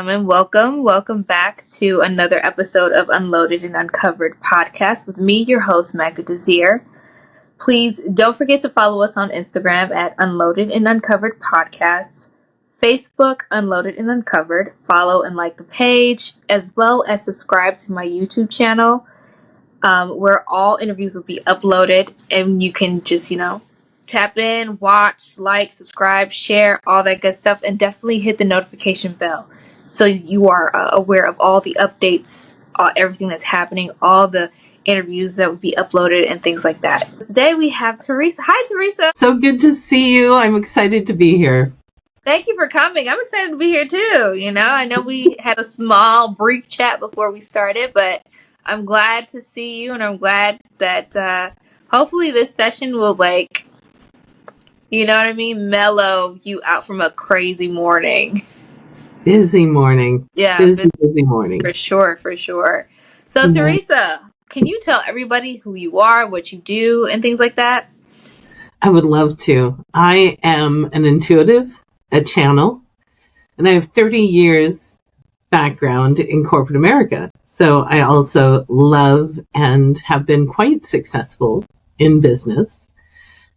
gentlemen, welcome. Welcome back to another episode of Unloaded and Uncovered podcast with me, your host, Magda Desir. Please don't forget to follow us on Instagram at Unloaded and Uncovered Podcasts, Facebook, Unloaded and Uncovered. Follow and like the page, as well as subscribe to my YouTube channel, where all interviews will be uploaded, and you can just, tap in, watch, like, subscribe, share, all that good stuff, and definitely hit the notification bell so you are aware of all the updates, everything that's happening, all the interviews that will be uploaded and things like that. Today we have Teresa. Hi, Teresa. So good to see you. I'm excited to be here. Thank you for coming. I'm excited to be here too. I know we had a small, brief chat before we started, but I'm glad to see you, and I'm glad that hopefully this session will mellow you out from a crazy morning. Busy morning. Yeah. Busy morning. For sure. So, Teresa, can you tell everybody who you are, what you do, and things like that? I would love to. I am an intuitive, a channel, and I have 30 years background in corporate America. So I also love and have been quite successful in business.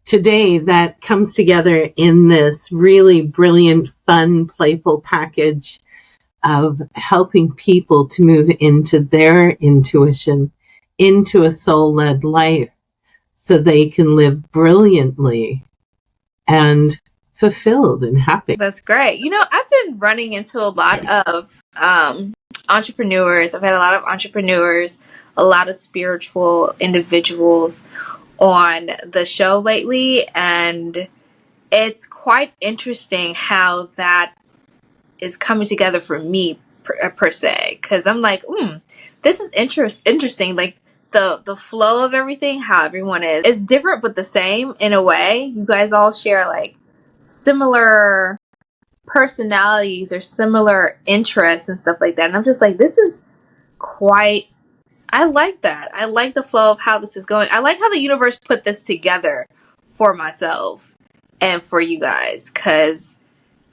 Today, that comes together in this really brilliant, fun, playful package of helping people to move into their intuition, into a soul-led life, so they can live brilliantly and fulfilled and happy. That's great. I've been running into a lot of entrepreneurs. I've had a lot of entrepreneurs, a lot of spiritual individuals on the show lately, and it's quite interesting how that is coming together for me per se, because I'm like, this is interesting. Like the flow of everything, how everyone is different but the same in a way. You guys all share like similar personalities or similar interests and stuff like that, and I'm just like, this is quite, I like that. I like the flow of how this is going. I like how the universe put this together for myself and for you guys, because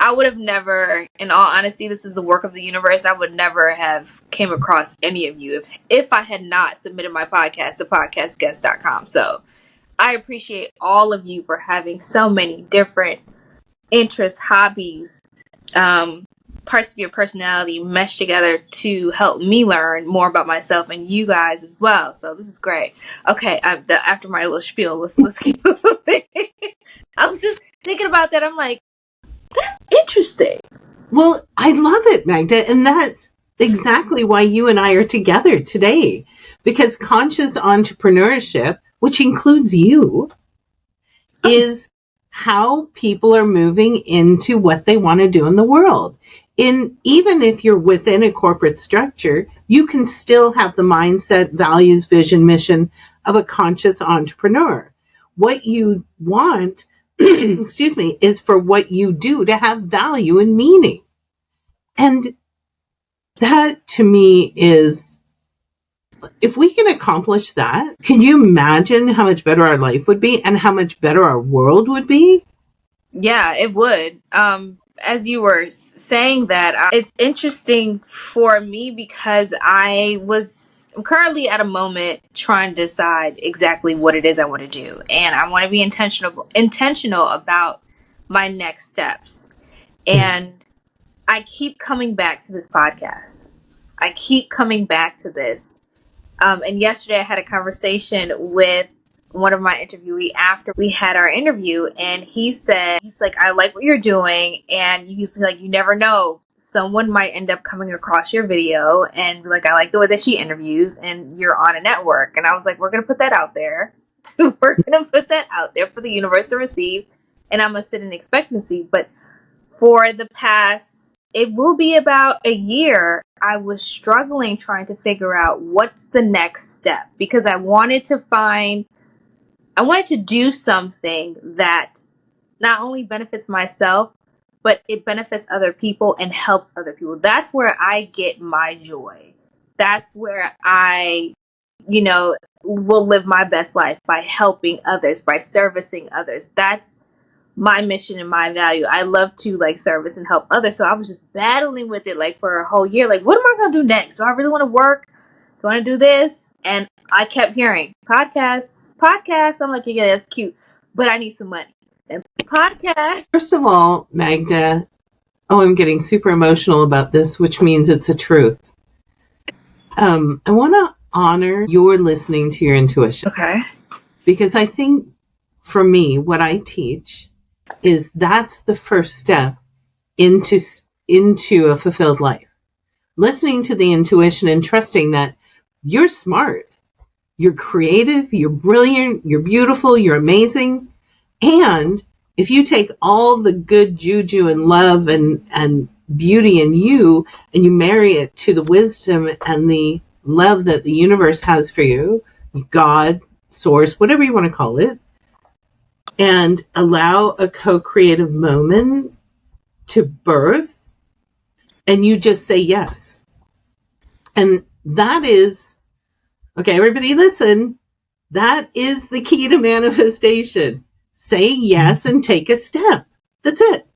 I would have never, in all honesty, this is the work of the universe, I would never have came across any of you if I had not submitted my podcast to podcastguest.com. So I appreciate all of you for having so many different interests, hobbies, parts of your personality meshed together to help me learn more about myself and you guys as well. So this is great. Okay, after my little spiel, let's keep moving. I was just thinking about that. I'm like, that's interesting. Well, I love it, Magda, and that's exactly why you and I are together today, because conscious entrepreneurship, which includes you, is how people are moving into what they want to do in the world. Even if you're within a corporate structure, you can still have the mindset, values, vision, mission of a conscious entrepreneur. What you want, is for what you do to have value and meaning. And that to me is, if we can accomplish that, can you imagine how much better our life would be and how much better our world would be? Yeah, it would. As you were saying that, it's interesting for me because I'm currently at a moment trying to decide exactly what it is I want to do. And I want to be intentional about my next steps. And I keep coming back to this podcast. I keep coming back to this. And yesterday I had a conversation with one of my interviewees after we had our interview, and he's like, I like what you're doing, and he's like, you never know, someone might end up coming across your video and be like, I like the way that she interviews, and you're on a network. And I was like, we're gonna put that out there. We're gonna put that out there for the universe to receive, and I'm gonna sit in expectancy. But for the past, it will be about a year, I was struggling trying to figure out what's the next step, because I wanted to do something that not only benefits myself, but it benefits other people and helps other people. That's where I get my joy. That's where I, will live my best life, by helping others, by servicing others. That's my mission and my value. I love to like service and help others. So I was just battling with it like for a whole year. Like, what am I going to do next? Do I really want to work? Do I want to do this? And I kept hearing podcasts. I'm like, yeah, that's cute, but I need some money. And podcast. First of all, Magda, I'm getting super emotional about this, which means it's a truth. I want to honor your listening to your intuition. Okay. Because I think for me, what I teach is that's the first step into a fulfilled life. Listening to the intuition and trusting that you're smart, you're creative, you're brilliant, you're beautiful, you're amazing. And if you take all the good juju and love and beauty in you and you marry it to the wisdom and the love that the universe has for you, God, source, whatever you want to call it, and allow a co-creative moment to birth, and you just say yes. And that is, okay, everybody listen, that is the key to manifestation. Say yes and take a step. That's it.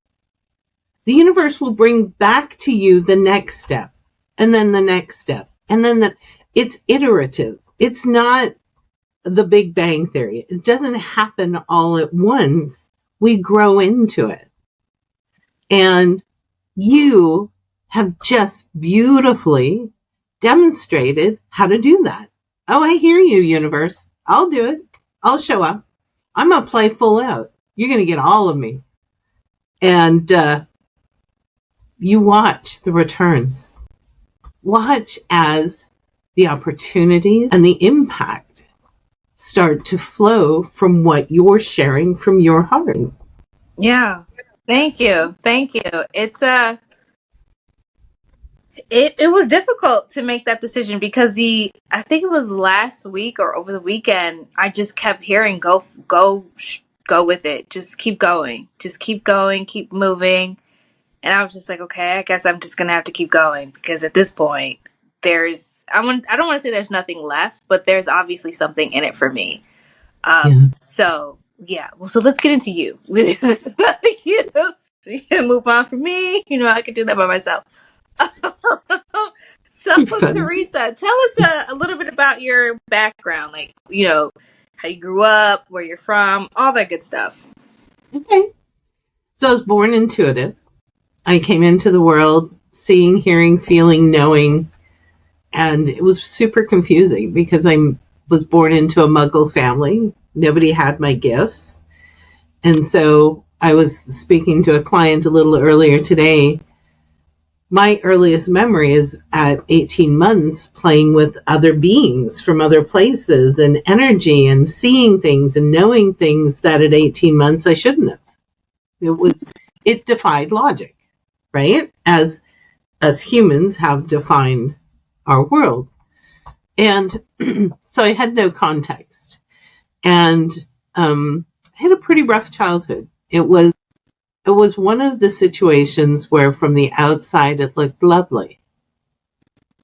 The universe will bring back to you the next step, and then the next step, and then it's iterative. It's not the Big Bang Theory. It doesn't happen all at once. We grow into it. And you have just beautifully demonstrated how to do that. Oh, I hear you, universe. I'll do it. I'll show up. I'm going to play full out. You're going to get all of me. And you watch the returns. Watch as the opportunities and the impact start to flow from what you're sharing from your heart. Yeah. Thank you. It's it was difficult to make that decision because I think it was last week or over the weekend, I just kept hearing go with it. Just keep going, keep moving. And I was just like, okay, I guess I'm just going to have to keep going because at this point I don't want to say there's nothing left, but there's obviously something in it for me. So yeah, well, so let's get into you. We can move on from me. I can do that by myself. So Teresa, tell us a little bit about your background, like, how you grew up, where you're from, all that good stuff. Okay. So I was born intuitive. I came into the world seeing, hearing, feeling, knowing, and it was super confusing because I was born into a Muggle family. Nobody had my gifts. And so I was speaking to a client a little earlier today. My earliest memory is at 18 months playing with other beings from other places and energy and seeing things and knowing things that at 18 months I shouldn't have. It defied logic, right? As humans have defined our world. And so I had no context. And I had a pretty rough childhood. It was one of the situations where from the outside it looked lovely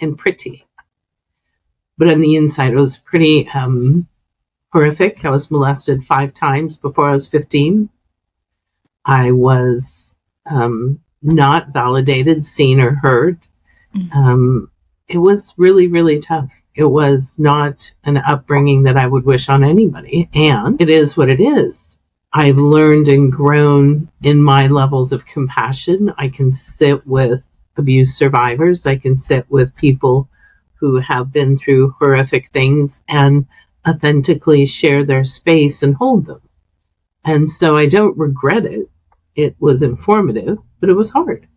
and pretty. But on the inside it was pretty horrific. I was molested 5 times before I was 15. I was not validated, seen, or heard. It was really, really tough. It was not an upbringing that I would wish on anybody. And it is what it is. I've learned and grown in my levels of compassion. I can sit with abuse survivors. I can sit with people who have been through horrific things and authentically share their space and hold them. And so I don't regret it. It was informative, but it was hard.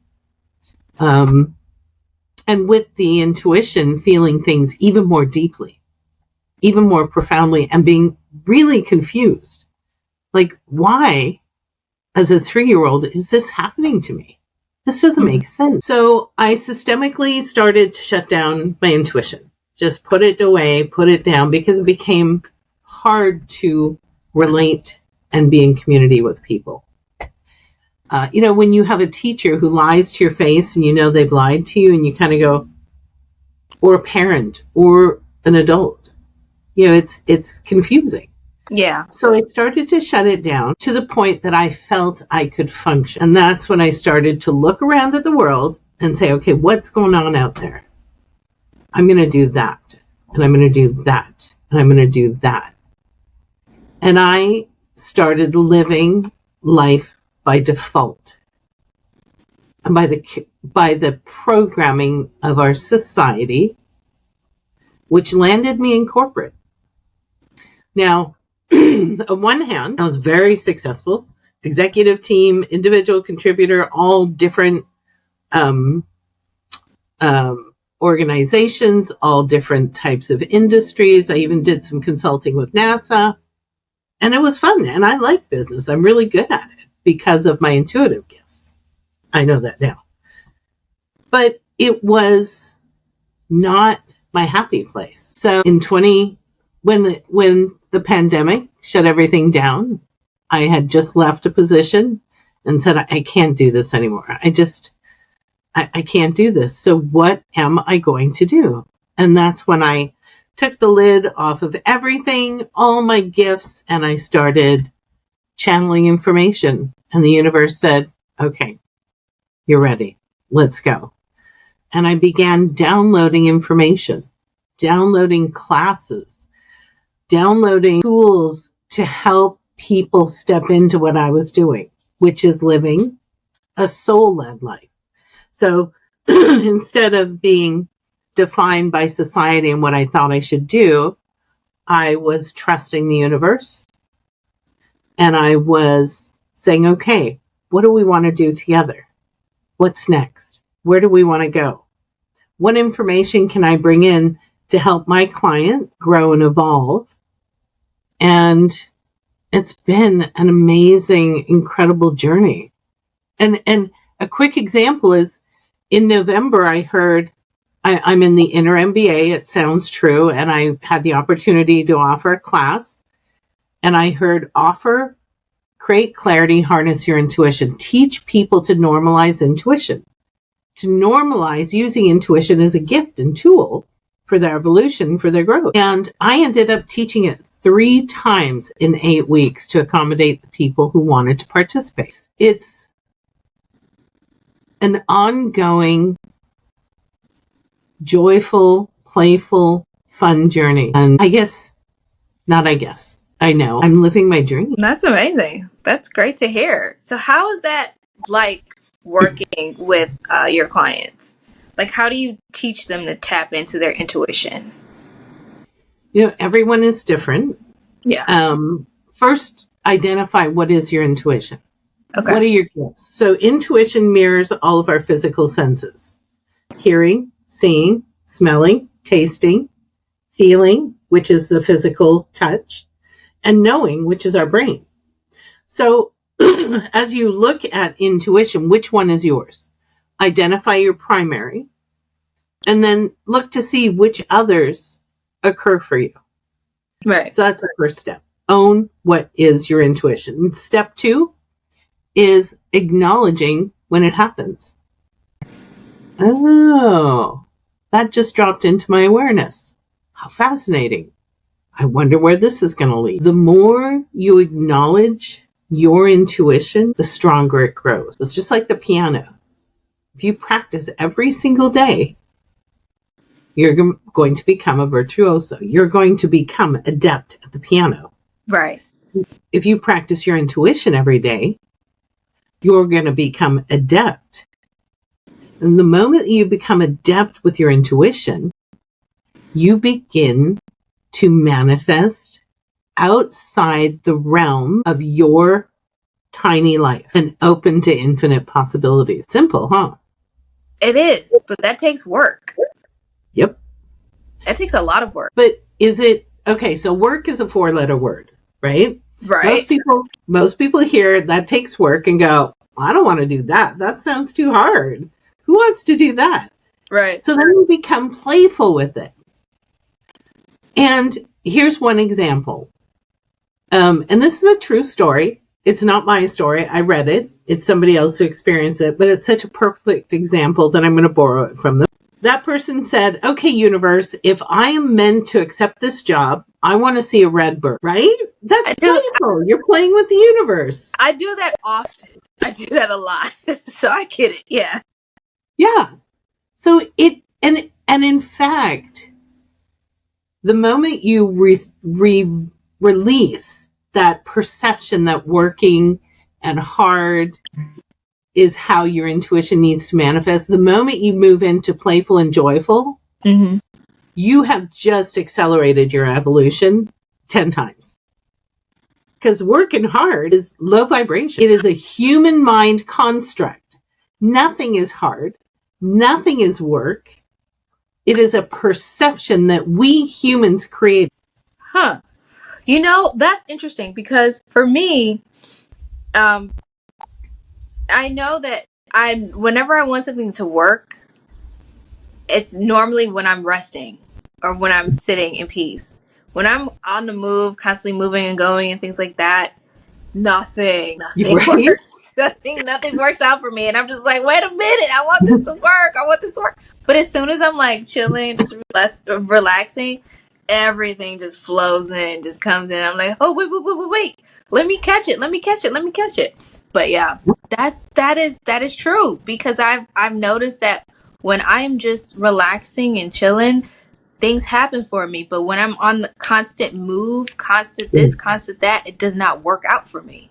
And with the intuition, feeling things even more deeply, even more profoundly, and being really confused. Like, why, as a 3-year-old, is this happening to me? This doesn't make sense. So I systemically started to shut down my intuition. Just put it away, put it down, because it became hard to relate and be in community with people. When you have a teacher who lies to your face and they've lied to you and you kind of go, or a parent or an adult, it's confusing. Yeah. So I started to shut it down to the point that I felt I could function. And that's when I started to look around at the world and say, okay, what's going on out there? I'm going to do that. And I'm going to do that. And I'm going to do that. And I started living life by default. And by the programming of our society, which landed me in corporate. Now, on one hand, I was very successful. Executive team, individual contributor, all different organizations, all different types of industries. I even did some consulting with NASA. And it was fun. And I like business. I'm really good at it because of my intuitive gifts. I know that now. But it was not my happy place. So when the pandemic shut everything down, I had just left a position and said, I can't do this anymore. I can't do this. So what am I going to do? And that's when I took the lid off of everything, all my gifts, and I started channeling information. And the universe said, okay, you're ready. Let's go. And I began downloading information, downloading classes, downloading tools to help people step into what I was doing, which is living a soul-led life. So instead of being defined by society and what I thought I should do, I was trusting the universe. And I was saying, okay, what do we want to do together? What's next? Where do we want to go? What information can I bring in to help my clients grow and evolve? And it's been an amazing, incredible journey. And a quick example is in November, I heard I'm in the Inner MBA. It sounds true. And I had the opportunity to offer a class. And I heard create clarity, harness your intuition, teach people to normalize intuition, to normalize using intuition as a gift and tool for their evolution, for their growth. And I ended up teaching it 3 times in 8 weeks to accommodate the people who wanted to participate. It's an ongoing, joyful, playful, fun journey. And I know I'm living my dream. That's amazing. That's great to hear. So how is that like working with your clients? Like, how do you teach them to tap into their intuition? Everyone is different. Yeah. First, identify what is your intuition. Okay. What are your gifts? So intuition mirrors all of our physical senses. Hearing, seeing, smelling, tasting, feeling, which is the physical touch, and knowing, which is our brain. So as you look at intuition, which one is yours? Identify your primary, and then look to see which others occur for you. Right. So that's the first step. Own what is your intuition. Step 2 is acknowledging when it happens. Oh, that just dropped into my awareness. How fascinating. I wonder where this is going to lead. The more you acknowledge your intuition, the stronger it grows. It's just like the piano. If you practice every single day, you're going to become a virtuoso. You're going to become adept at the piano. Right. If you practice your intuition every day, you're going to become adept. And the moment you become adept with your intuition, you begin to manifest outside the realm of your tiny life and open to infinite possibilities. Simple, huh? It is, but that takes work. Yep. That takes a lot of work. But is it, okay, so work is a 4-letter word, right? Right. Most people hear that takes work and go, I don't want to do that. That sounds too hard. Who wants to do that? Right. So then you become playful with it. And here's one example. And this is a true story. It's not my story. I read it. It's somebody else who experienced it, but it's such a perfect example that I'm going to borrow it from them. That person said, okay, universe, if I am meant to accept this job, I want to see a red bird, right? That's I do. playful. You're playing with the universe. I do that often. I do that a lot. So I get it. Yeah. Yeah. So and in fact, the moment you release that perception that working and hard is how your intuition needs to manifest, the moment you move into playful and joyful, Mm-hmm. you have just accelerated your evolution 10 times. Because working hard is low vibration. It is a human mind construct. Nothing is hard. Nothing is work. It is a perception that we humans create. Huh. You know, that's interesting because for me, um, I know that whenever I want something to work, it's normally when I'm resting or when I'm sitting in peace. When I'm on the move, constantly moving and going and things like that, nothing Right? works. Nothing works out for me. And I'm just like, wait a minute, I want this to work. I want this to work. But as soon as I'm like chilling, just relaxing, everything just flows in, just comes in. I'm like, oh, wait. Let me catch it. Let me catch it. But yeah, that is true because I've noticed that when I'm just relaxing and chilling, things happen for me. But when I'm on the constant move, constant this, constant that, it does not work out for me.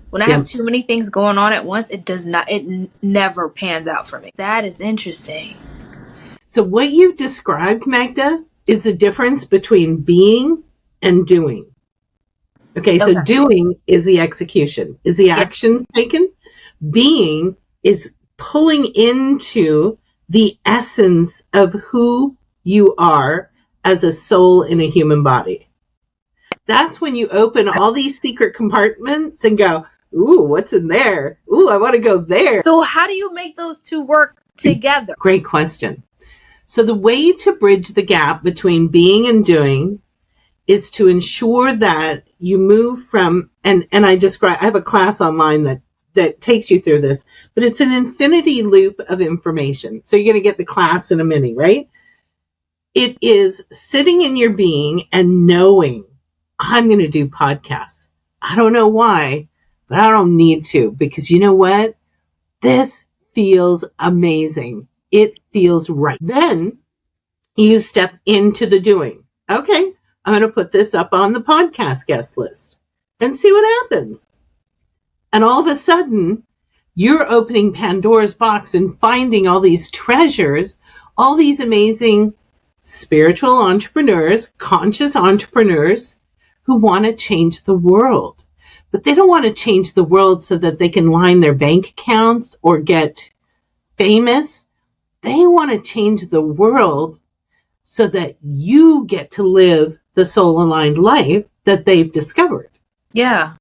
When I have Yep. too many things going on at once, it never pans out for me. That is interesting. So what you've described, Magda, is the difference between being and doing. Okay, so Okay. doing is the execution, is the Yeah. actions taken. Being is pulling into the essence of who you are as a soul in a human body. That's when you open all these secret compartments and go, ooh, what's in there? Ooh, I want to go there. So how do you make those two work together? Great question. So the way to bridge the gap between being and doing is to ensure that you move from, and I have a class online that takes you through this, but it's an infinity loop of information. So you're going to get the class in a minute, right? It is sitting in your being and knowing, I'm going to do podcasts. I don't know why, but I don't need to, because you know what? This feels amazing. It feels right. Then you step into the doing. Okay, I'm going to put this up on the podcast guest list and see what happens. And all of a sudden, you're opening Pandora's box and finding all these treasures, all these amazing spiritual entrepreneurs, conscious entrepreneurs who want to change the world. But they don't want to change the world so that they can line their bank accounts or get famous. They want to change the world so that you get to live the soul-aligned life that they've discovered. Yeah.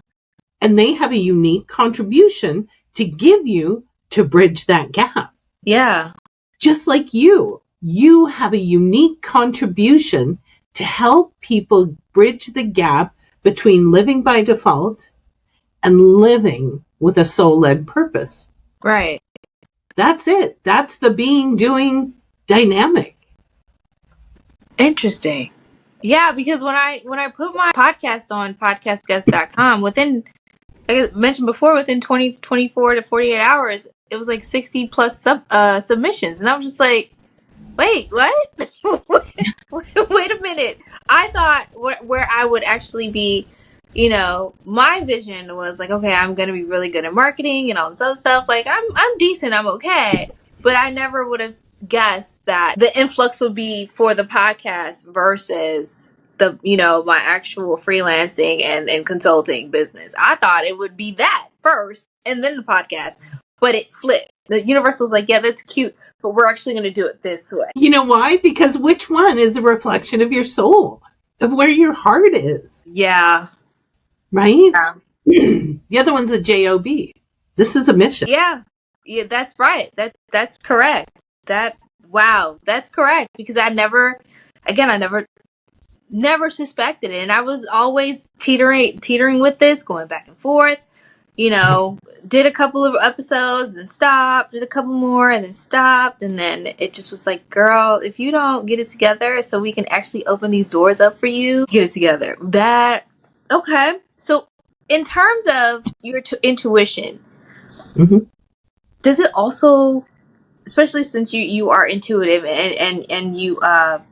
And they have a unique contribution to give you to bridge that gap. Yeah. Just like you have a unique contribution to help people bridge the gap between living by default and living with a soul-led purpose. Right. That's it. That's the being doing dynamic. Interesting. Yeah, because when I put my podcast on podcastguest.com, within, like I mentioned before, within 24 to 48 hours, it was like 60 plus submissions. And I was just like, wait, what? Wait a minute. I thought where I would actually be, my vision was like, okay, I'm going to be really good at marketing and all this other stuff. Like I'm decent. I'm okay. But I never would have guessed that the influx would be for the podcast versus the, my actual freelancing and consulting business. I thought it would be that first and then the podcast, but it flipped. The universe was like, yeah, that's cute, but we're actually going to do it this way. You know why? Because which one is a reflection of your soul, of where your heart is, Yeah. right? Yeah. The other one's a job. This is a mission. Yeah, that's right. That's correct. Wow, that's correct. Because I never suspected it, and I was always teetering with this, going back and forth. you know, did a couple of episodes and stopped, did a couple more and then stopped, and then it just was like, girl, if you don't get it together so we can actually open these doors up for you, get it together. Okay. So in terms of your intuition, Mm-hmm. does it also, especially since you are intuitive and you are,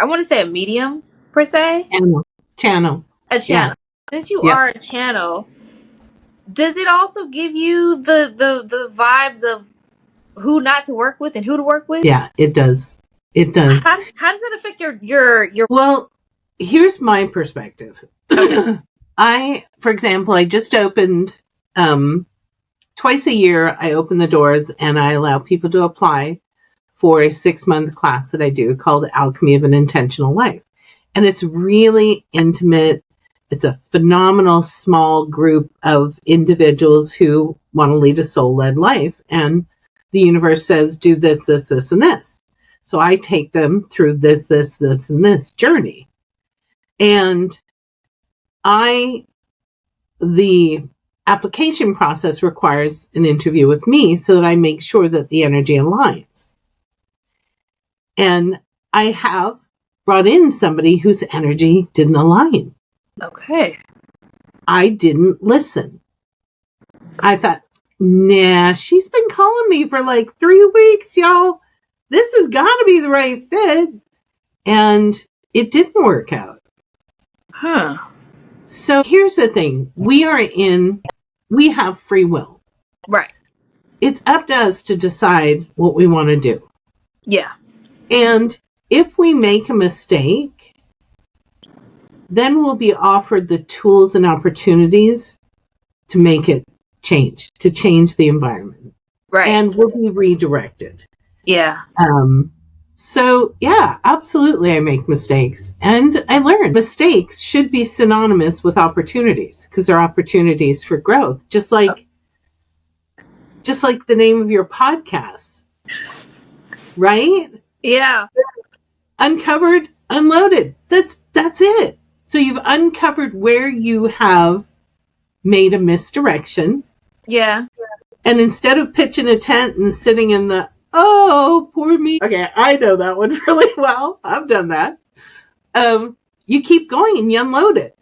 I want to say, a medium per se, Channel. a Yeah. channel. Since you Yep. are a channel, does it also give you the vibes of who not to work with and who to work with? Yeah, it does. It does. How does that affect your Well, here's my perspective. Okay. For example, I just opened, twice a year, I open the doors and I allow people to apply for a 6-month class that I do called Alchemy of an Intentional Life. And it's really intimate. It's a phenomenal small group of individuals who want to lead a soul-led life. And the universe says, do this, this, this, and this. So I take them through this, this, this, and this journey. And the application process requires an interview with me so that I make sure that the energy aligns. And I have brought in somebody whose energy didn't align. Okay. I didn't listen. I thought, nah, she's been calling me for like 3 weeks, y'all. This has got to be the right fit. And it didn't work out. Huh. So here's the thing. We have free will. Right. It's up to us to decide what we want to do. Yeah. And if we make a mistake, then we'll be offered the tools and opportunities to make it change, to change the environment. Right. And we'll be redirected. Yeah. So, yeah, absolutely, I make mistakes. And I learned mistakes should be synonymous with opportunities because they're opportunities for growth, just like the name of your podcast, right? Yeah. Uncovered, unloaded. That's it. So you've uncovered where you have made a misdirection. Yeah. And instead of pitching a tent and sitting in the, oh, poor me. Okay, I know that one really well. I've done that. You keep going and you unload it.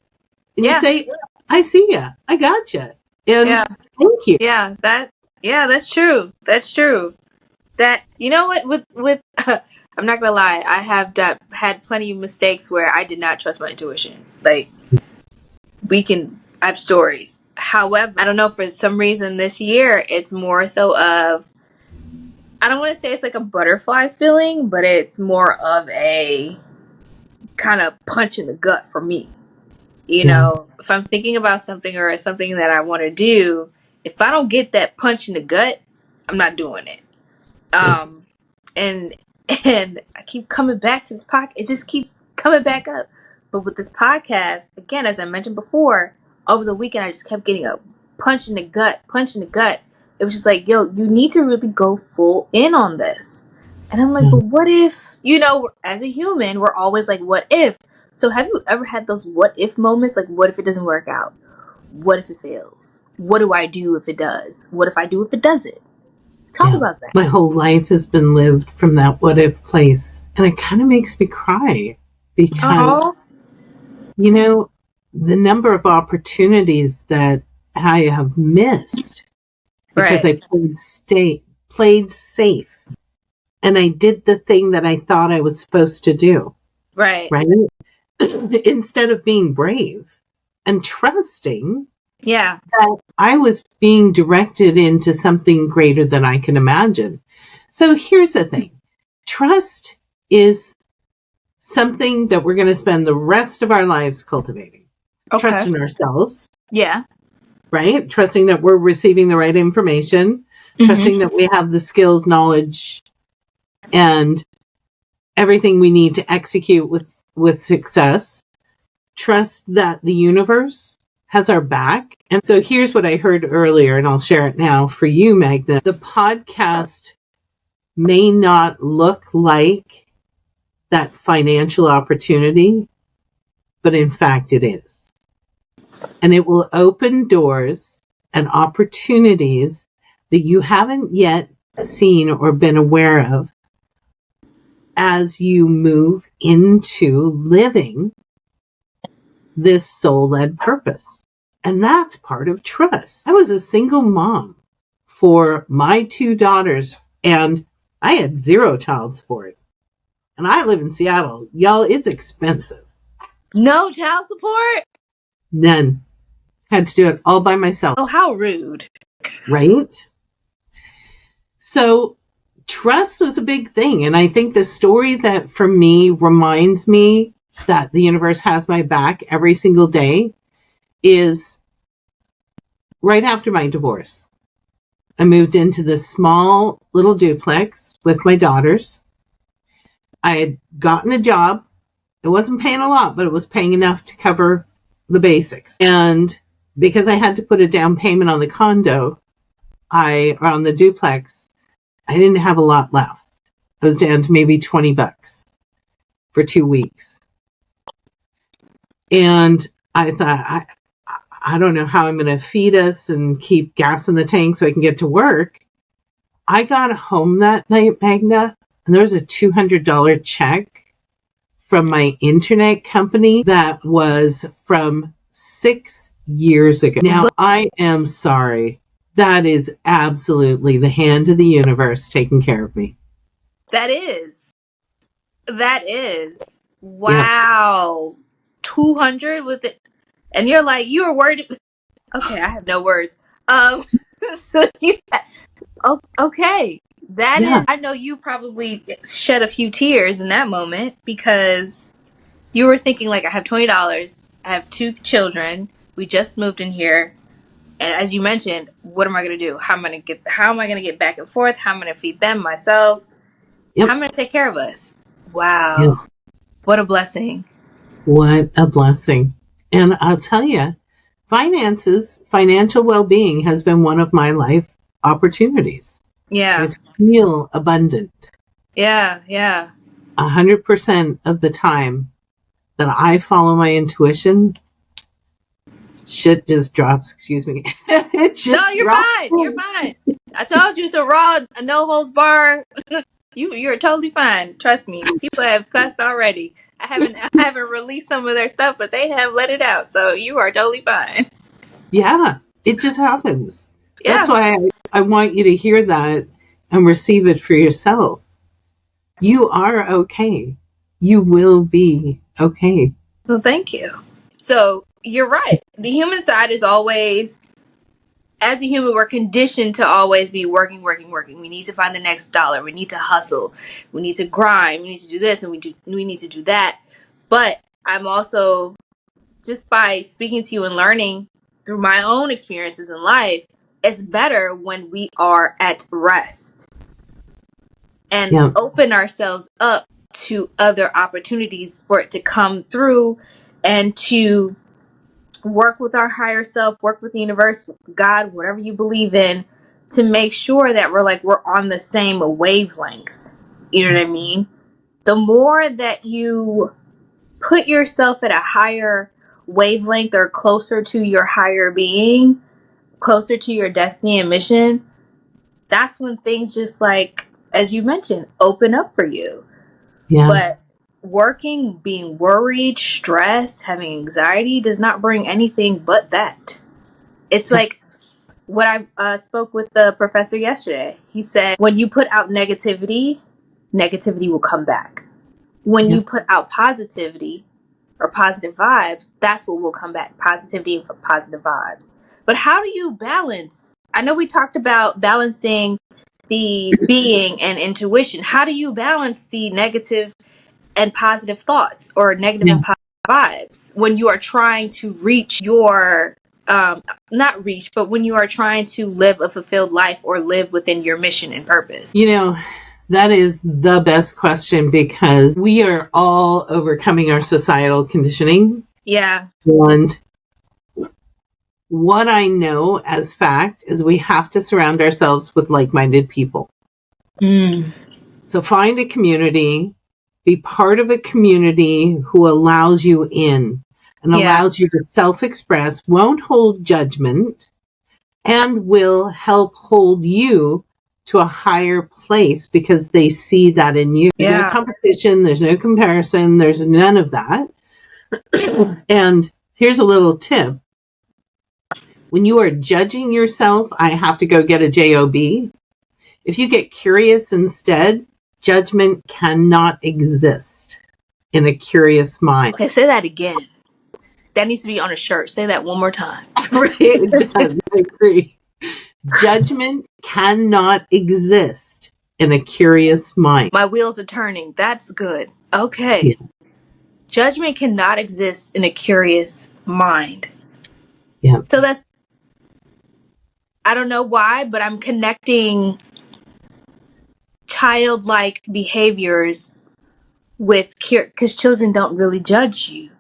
And you say, I see ya. I got you. And thank you. Yeah. That's true. That's true. That, you know what, with I'm not gonna lie, I have had plenty of mistakes where I did not trust my intuition. Like, I have stories. However, I don't know, for some reason this year, it's more so of, I don't want to say it's like a butterfly feeling, but it's more of a kind of punch in the gut for me. You know, if I'm thinking about something or something that I want to do, if I don't get that punch in the gut, I'm not doing it. And I keep coming back to this podcast. It just keeps coming back up. But with this podcast, again, as I mentioned before, over the weekend, I just kept getting a punch in the gut. It was just like, yo, you need to really go full in on this. And I'm like, but what if, as a human, we're always like, what if? So have you ever had those what if moments? Like, what if it doesn't work out? What if it fails? What do I do if it does? What if I do if it doesn't? Talk about that. My whole life has been lived from that what if place. And it kind of makes me cry because, the number of opportunities that I have missed because I played safe and I did the thing that I thought I was supposed to do. Right. Instead of being brave and trusting that I was being directed into something greater than I can imagine. So here's the thing. Trust is something that we're going to spend the rest of our lives cultivating. Okay. Trust in ourselves. Yeah. Right? Trusting that we're receiving the right information. Mm-hmm. Trusting that we have the skills, knowledge, and everything we need to execute with success. Trust that the universe has our back. And so here's what I heard earlier, and I'll share it now for you, Magda. The podcast may not look like that financial opportunity, but in fact it is. And it will open doors and opportunities that you haven't yet seen or been aware of as you move into living this soul-led purpose. And that's part of trust. I was a single mom for my 2 daughters, and I had 0 child support. And I live in Seattle. Y'all, it's expensive. No child support? None. Had to do it all by myself. Oh, how rude. Right? So trust was a big thing. And I think the story that for me reminds me that the universe has my back every single day is right after my divorce. I moved into this small little duplex with my daughters. I had gotten a job. It wasn't paying a lot, but it was paying enough to cover the basics. And because I had to put a down payment on the condo, or on the duplex, I didn't have a lot left. I was down to maybe $20 for 2 weeks. And I thought, I don't know how I'm going to feed us and keep gas in the tank so I can get to work. I got home that night, Magda, and there was a $200 check from my internet company that was from 6 years ago. Now, I am sorry. That is absolutely the hand of the universe taking care of me. That is. Wow. Yeah. 200 with it. And you're like, you were worried. Okay, I have no words. So you, okay. That is, I know you probably shed a few tears in that moment because you were thinking like, I have $20. I have 2 children. We just moved in here. And as you mentioned, what am I going to do? How am I going to get back and forth? How am I going to feed them, myself? Yep. How am I going to take care of us? Wow. Yep. What a blessing. What a blessing. And I'll tell you, financial well-being has been one of my life opportunities. Yeah. I feel abundant. Yeah, yeah. 100% of the time that I follow my intuition, shit just drops. Excuse me. It just no, you're drops. Fine. You're fine. I told you it's a raw, a no holds bar. You're totally fine. Trust me. People have cussed already. I haven't released some of their stuff, but they have let it out. So you are totally fine. Yeah, it just happens. Yeah. That's why I want you to hear that and receive it for yourself. You are okay. You will be okay. Well, thank you. So you're right. The human side is always, as a human, we're conditioned to always be working. We need to find the next dollar. We need to hustle. We need to grind. We need to do this and we need to do that. But I'm also, just by speaking to you and learning through my own experiences in life, it's better when we are at rest and open ourselves up to other opportunities for it to come through and to work with our higher self, work with the universe, God, whatever you believe in, to make sure that we're on the same wavelength. You know what I mean? The more that you put yourself at a higher wavelength or closer to your higher being, closer to your destiny and mission, that's when things just like, as you mentioned, open up for you. Yeah. But working, being worried, stressed, having anxiety does not bring anything but that. It's like what I spoke with the professor yesterday. He said, when you put out negativity will come back. When you put out positivity or positive vibes, that's what will come back. Positivity and positive vibes. But how do you balance? I know we talked about balancing the being and intuition. How do you balance the negative and positive thoughts or negative and positive vibes when you are trying to reach your not reach, but when you are trying to live a fulfilled life or live within your mission and purpose? You know, that is the best question because we are all overcoming our societal conditioning. Yeah. And what I know as fact is we have to surround ourselves with like-minded people. So find a community, be part of a community who allows you in and allows you to self-express, won't hold judgment, and will help hold you to a higher place because they see that in you. There's no competition, there's no comparison, there's none of that. And here's a little tip. When you are judging yourself, I have to go get a job. If you get curious instead, judgment cannot exist in a curious mind. Okay, say that again. That needs to be on a shirt. Say that one more time. Right, it does. I agree. Judgment cannot exist in a curious mind. My wheels are turning. That's good. Okay. Yeah. Judgment cannot exist in a curious mind. Yeah. So that's, I don't know why, but I'm connecting childlike behaviors with because children don't really judge you.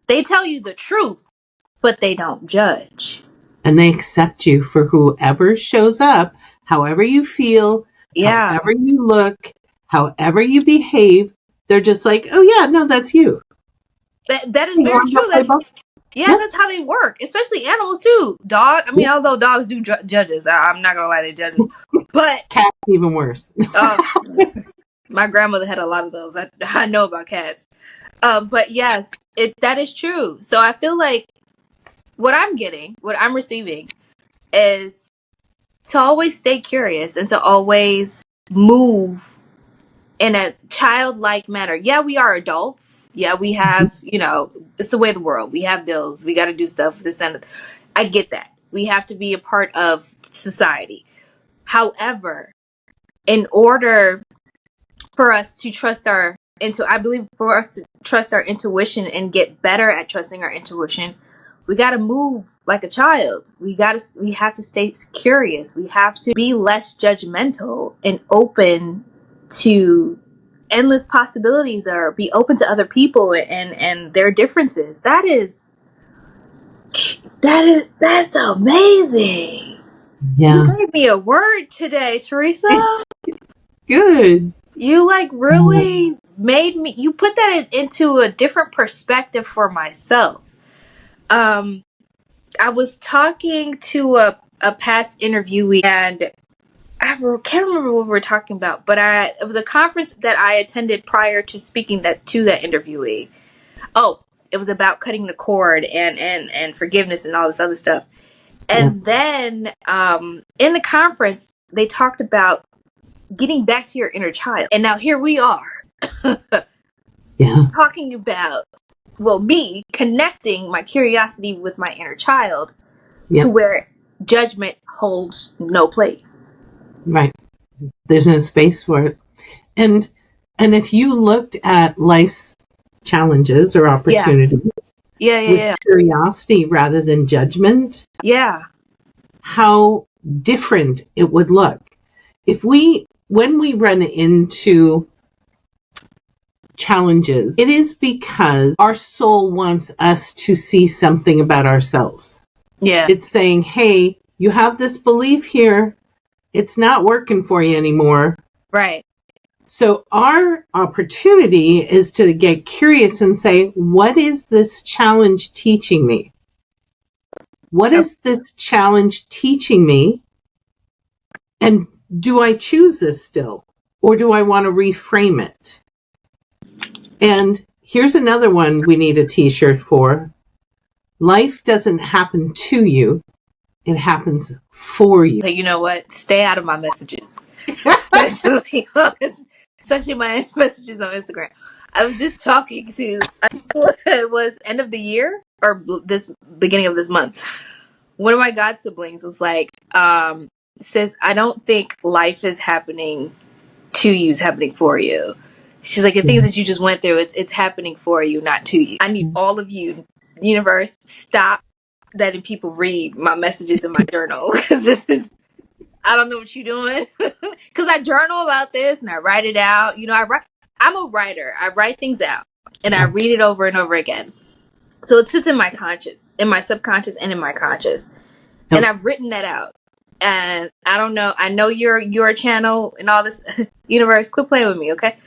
They tell you the truth, but they don't judge. And they accept you for whoever shows up, however you feel, however you look, however you behave. They're just like, oh yeah, no, that's you. That is very true. That's how they work, especially animals too. Although dogs do judge us, I'm not gonna lie, they judge us. But cats even worse. My grandmother had a lot of those. I know about cats. But yes, that is true. So I feel like what I'm receiving is to always stay curious and to always move in a childlike manner. Yeah, we are adults. Yeah, we have, it's the way of the world. We have bills. We got to do stuff. This and that. I get that. We have to be a part of society. However, in order for us to trust for us to trust our intuition and get better at trusting our intuition, we got to move like a child. We have to stay curious. We have to be less judgmental and open to endless possibilities, or be open to other people and their differences. That's amazing. Yeah. You gave me a word today, Teresa. Good. You really made me, you put that into a different perspective for myself. I was talking to a past interviewee, and I can't remember what we were talking about, but it was a conference that I attended prior to speaking to that interviewee. Oh, it was about cutting the cord and forgiveness and all this other stuff. And then in the conference, they talked about getting back to your inner child. And now here we are talking about, me connecting my curiosity with my inner child to where judgment holds no place. Right. There's no space for it. And if you looked at life's challenges or opportunities with curiosity rather than judgment, how different it would look. When we run into challenges, it is because our soul wants us to see something about ourselves. Yeah. It's saying, hey, you have this belief here. It's not working for you anymore. Right. So our opportunity is to get curious and say, what is this challenge teaching me? What is this challenge teaching me? And do I choose this still? Or do I want to reframe it? And here's another one we need a t-shirt for. Life doesn't happen to you. It happens for you. So you know what? Stay out of my messages. Especially my messages on Instagram. I was just talking to, it was end of the year or this beginning of this month. One of my god siblings was like, says, I don't think life is happening to you, it's happening for you. She's like, the things that you just went through, it's happening for you, not to you. I need all of you, universe, stop letting people read my messages in my journal. Because this is, I don't know what you're doing. Because I journal about this and I write it out. I'm a writer. I write things out and I read it over and over again. So it sits in my conscious, in my subconscious, and in my conscious. And I've written that out. And I don't know. I know your channel and all this. Universe, quit playing with me, okay?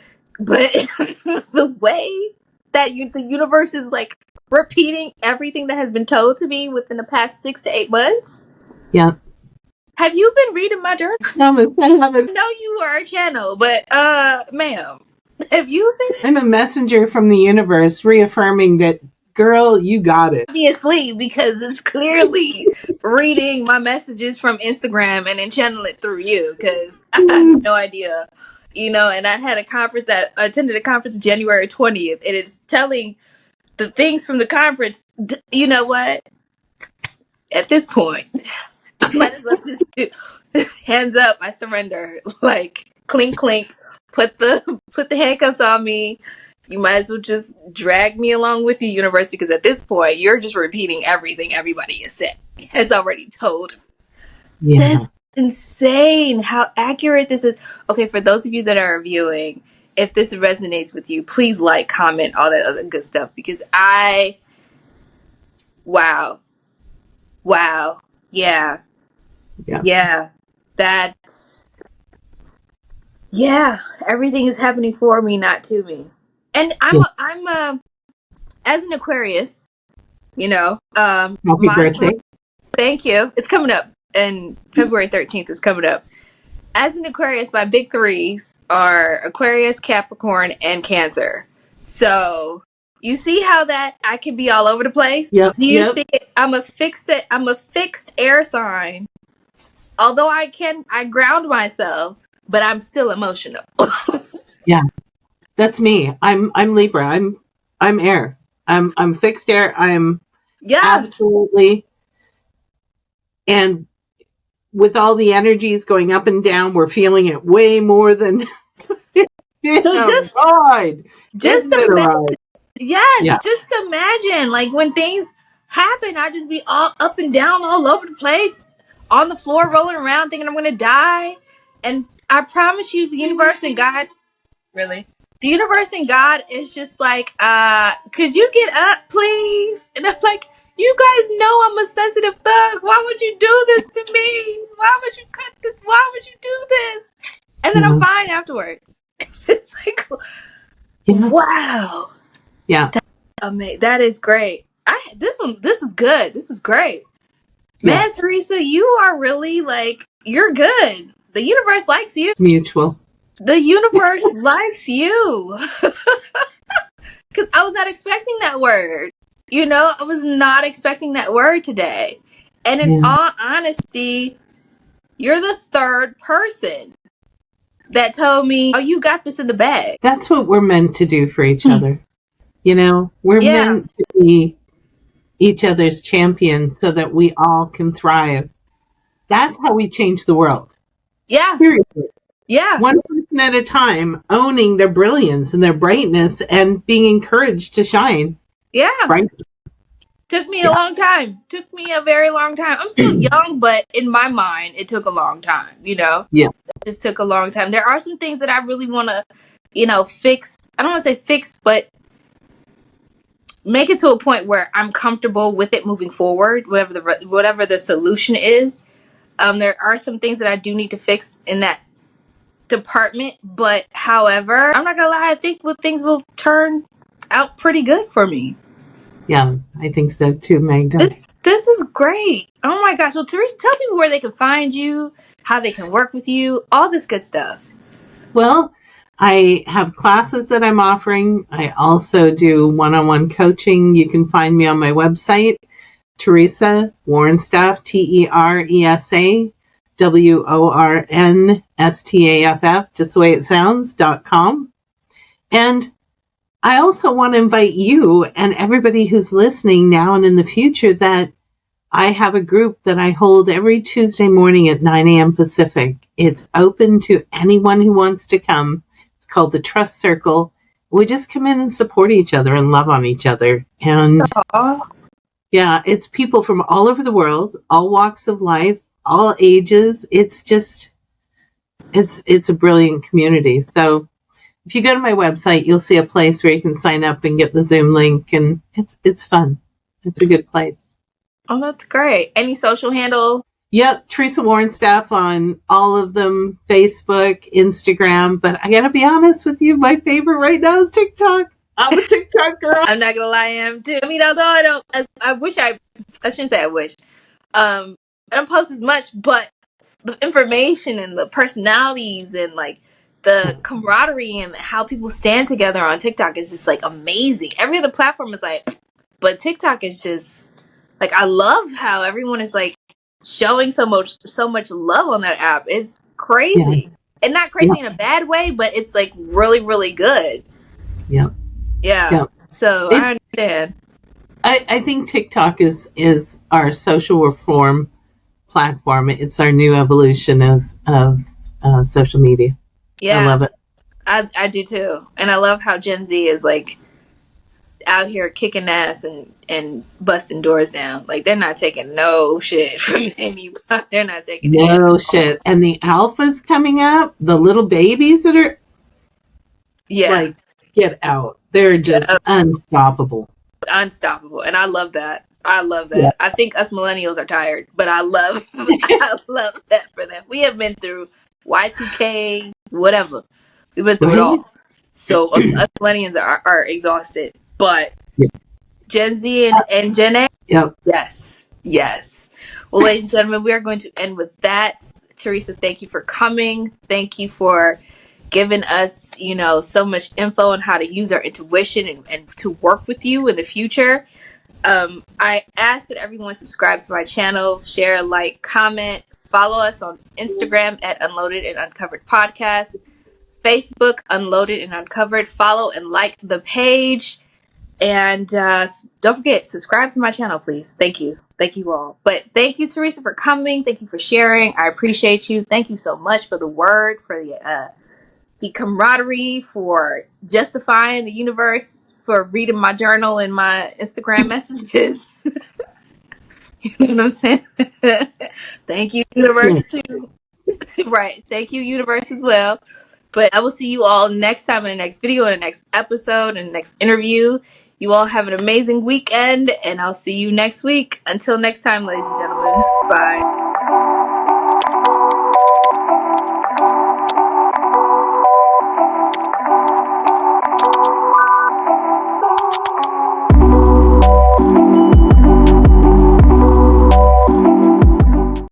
But the way that the universe is like repeating everything that has been told to me within the past 6 to 8 months. Yeah. Have you been reading my journal? Promise I haven't. I know you are a channel, but ma'am, have you been? I'm a messenger from the universe reaffirming that, girl, you got it. Be asleep because it's clearly reading my messages from Instagram and then channel it through you because I had no idea. You know, and I had a conference that I attended a conference January 20th, and it's telling the things from the conference. You know what? At this point, I might as well just do hands up. I surrender. Like clink clink. Put the handcuffs on me. You might as well just drag me along with you, universe, because at this point you're just repeating everything everybody has already told. Yeah. That's insane. How accurate this is. Okay, for those of you that are viewing, if this resonates with you, please like, comment, all that other good stuff because wow. Wow. Yeah. Yeah. Yeah. That's yeah. Everything is happening for me, not to me. And Yeah. I'm as an Aquarius, you know, Happy my birthday. thank you. It's coming up and February 13th is coming up. As an Aquarius, my big threes are Aquarius, Capricorn, and Cancer. So you see how that I can be all over the place? Yep. Do you Yep. see it? I'm a fixed air sign. Although I ground myself, but I'm still emotional. Yeah. That's me. I'm Libra. I'm air. I'm fixed air. I'm Yeah. absolutely, and with all the energies going up and down, we're feeling it way more than So a ride. just Isn't it a imagine. ride? Yeah. Yes, just imagine like when things happen, I just be all up and down all over the place, on the floor rolling around thinking I'm going to die. And I promise you the universe and God, really? The universe and God is just like, could you get up, please? And I'm like, you guys know I'm a sensitive thug. Why would you do this to me? Why would you cut this? Why would you do this? And then I'm Yeah. fine afterwards. It's just like, Yeah. wow. Yeah. That is great. This is good. This is great. Yeah. Man, Teresa, you are really like, you're good. The universe likes you. Mutual. The universe likes you. Because I was not expecting that word. You know, I was not expecting that word today. And in Yeah. all honesty, you're the third person that told me, oh, you got this in the bag. That's what we're meant to do for each other. You know, we're Yeah. meant to be each other's champions so that we all can thrive. That's how we change the world. Yeah. Seriously. Yeah. One person at a time, owning their brilliance and their brightness and being encouraged to shine. Yeah. Right? Took me a long time. Took me a very long time. I'm still young, but in my mind, it took a long time, you know? Yeah. It just took a long time. There are some things that I really want to, you know, fix. I don't want to say fix, but make it to a point where I'm comfortable with it moving forward, whatever the solution is. There are some things that I do need to fix in that department, but however, I'm not gonna lie, I think things will turn out pretty good for me. Yeah, I think so too, Magda. This is great. Oh my gosh. Well, Teresa, tell people where they can find you, how they can work with you, all this good stuff. Well, I have classes that I'm offering. I also do one-on-one coaching. You can find me on my website, Teresa Wornstaff, Teresa Wornstaff, just the way it sounds, .com. And I also want to invite you and everybody who's listening now and in the future that I have a group that I hold every Tuesday morning at 9 a.m. Pacific. It's open to anyone who wants to come. It's called the Trust Circle. We just come in and support each other and love on each other. And yeah, it's people from all over the world, all walks of life, all ages. It's just, it's a brilliant community. So if you go to my website, you'll see a place where you can sign up and get the Zoom link, and it's fun. It's a good place. Oh, that's great. Any social handles? Yep, Teresa Wornstaff on all of them, Facebook, Instagram. But I gotta be honest with you, my favorite right now is TikTok. I'm a TikTok girl. I'm not gonna lie, I am too. I mean, although I shouldn't say I wish. I don't post as much, but the information and the personalities and like the camaraderie and how people stand together on TikTok is just like amazing. Every other platform is like, but TikTok is just like, I love how everyone is like showing so much love on that app. It's Yeah. crazy. And not Yeah. crazy in a bad way, but it's like really, really good. Yeah. Yeah. Yeah. So It, I understand. I think TikTok is our social reform platform. It's our new evolution of social media. I Yeah. love it. I do too. And I love how Gen Z is like out here kicking ass and busting doors down. Like they're not taking no shit from anybody. They're not taking it at No all. shit. And the alphas coming up, the little babies that are Yeah. like, get out. They're just Yeah. unstoppable. Unstoppable. And I love that. I love Yeah. that. I think us millennials are tired, but I love I love that for them. We have been through Y2K, whatever. We've been through it Right? all. So us millennials are exhausted. But Yep. Gen Z and Gen A, Yep. yes. Yes. Well, ladies and gentlemen, we are going to end with that. Teresa, thank you for coming. Thank you for giving us, so much info on how to use our intuition and to work with you in the future. I ask that everyone subscribe to my channel, share, like, comment, follow us on Instagram at Unloaded and Uncovered Podcast, Facebook Unloaded and Uncovered. Follow and like the page. And don't forget, subscribe to my channel, please. Thank you. Thank you all. But thank you, Teresa, for coming. Thank you for sharing. I appreciate you. Thank you so much for the word, for the camaraderie, for justifying the universe, for reading my journal and my Instagram messages. You know what I'm saying? Thank you, universe, too. Right. Thank you, universe, as well. But I will see you all next time in the next video, in the next episode, in the next interview. You all have an amazing weekend, and I'll see you next week. Until next time, ladies and gentlemen. Bye.